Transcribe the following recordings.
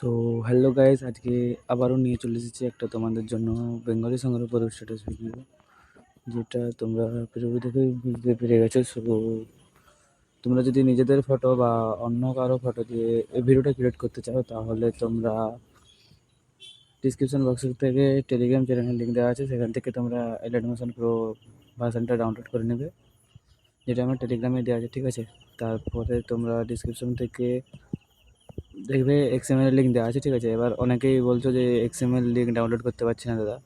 So hello guys, আজকে আবারও নিয়ে চলে এসেছি একটা তোমাদের জন্য বেঙ্গলি সঙ্গের উপর স্ট্যাটাস ভিডিও, যেটা তোমরা প্রিভিউ দেখে বুঝতে পেরে গেছো। সো তোমরা যদি নিজেদের ফটো বা অন্য কারো ফটো দিয়ে এই ভিডিওটা ক্রিয়েট করতে চাও, তাহলে তোমরা ডিসক্রিপশন বক্স থেকে টেলিগ্রাম চ্যানেলের লিঙ্ক দেওয়া আছে, সেখান থেকে তোমরা এলাইট মোশন প্রো ভার্সনটা ডাউনলোড করে নেবে, যেটা আমার টেলিগ্রামে দেওয়া আছে, ঠিক আছে। তারপরে তোমরা ডিসক্রিপশন থেকে দেখবে এক্সএমএল লিঙ্ক দেওয়া আছে, ঠিক আছে। এবার অনেকেই বলছো যে এক্সএমএল লিঙ্ক ডাউনলোড করতে পারছি না দাদা।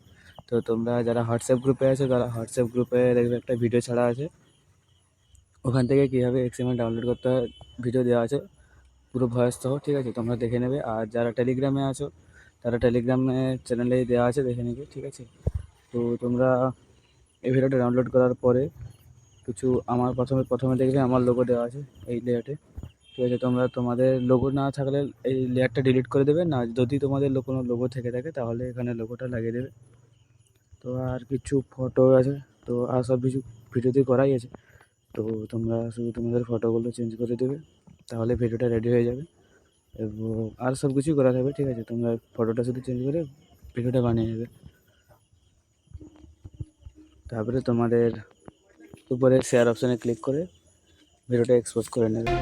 তো তোমরা যারা হোয়াটসঅ্যাপ গ্রুপে আছো, তারা হোয়াটসঅ্যাপ গ্রুপে দেখবে একটা ভিডিও ছাড়া আছে, ওখান থেকে কীভাবে এক্সএমএল ডাউনলোড করতে হয় ভিডিও দেওয়া আছে, পুরো ভয়েস সহ, ঠিক আছে। তোমরা দেখে নেবে। আর যারা টেলিগ্রামে আছো, তারা টেলিগ্রামে চ্যানেলেই দেওয়া আছে, দেখে নেবে, ঠিক আছে। তো তোমরা এই ভিডিওটা ডাউনলোড করার পরে কিছু আমার প্রথমে প্রথমে দেখবে আমার লোগো দেওয়া আছে এই লেয়ারে, ঠিক আছে। তোমরা তোমাদের লোগো না থাকলে এই লেয়ারটা ডিলিট করে দেবে, না যদি তোমাদের কোনো লোগো থেকে থাকে তাহলে এখানে লোগোটা লাগিয়ে দেবে। তো আর কিছু ফটো আছে, তো আর সব কিছু ভিডিওতে করাই আছে। তো তোমরা শুধু তোমাদের ফটোগুলো চেঞ্জ করে দেবে, তাহলে ভিডিওটা রেডি হয়ে যাবে। এবং আর সব কিছুই করা থাকবে, ঠিক আছে। তোমরা ফটোটা শুধু চেঞ্জ করে ভিডিওটা বানিয়ে নেবে। তারপরে তোমাদের উপরে শেয়ার অপশানে ক্লিক করে ভিডিওটা এক্সপোজ করে নেবে।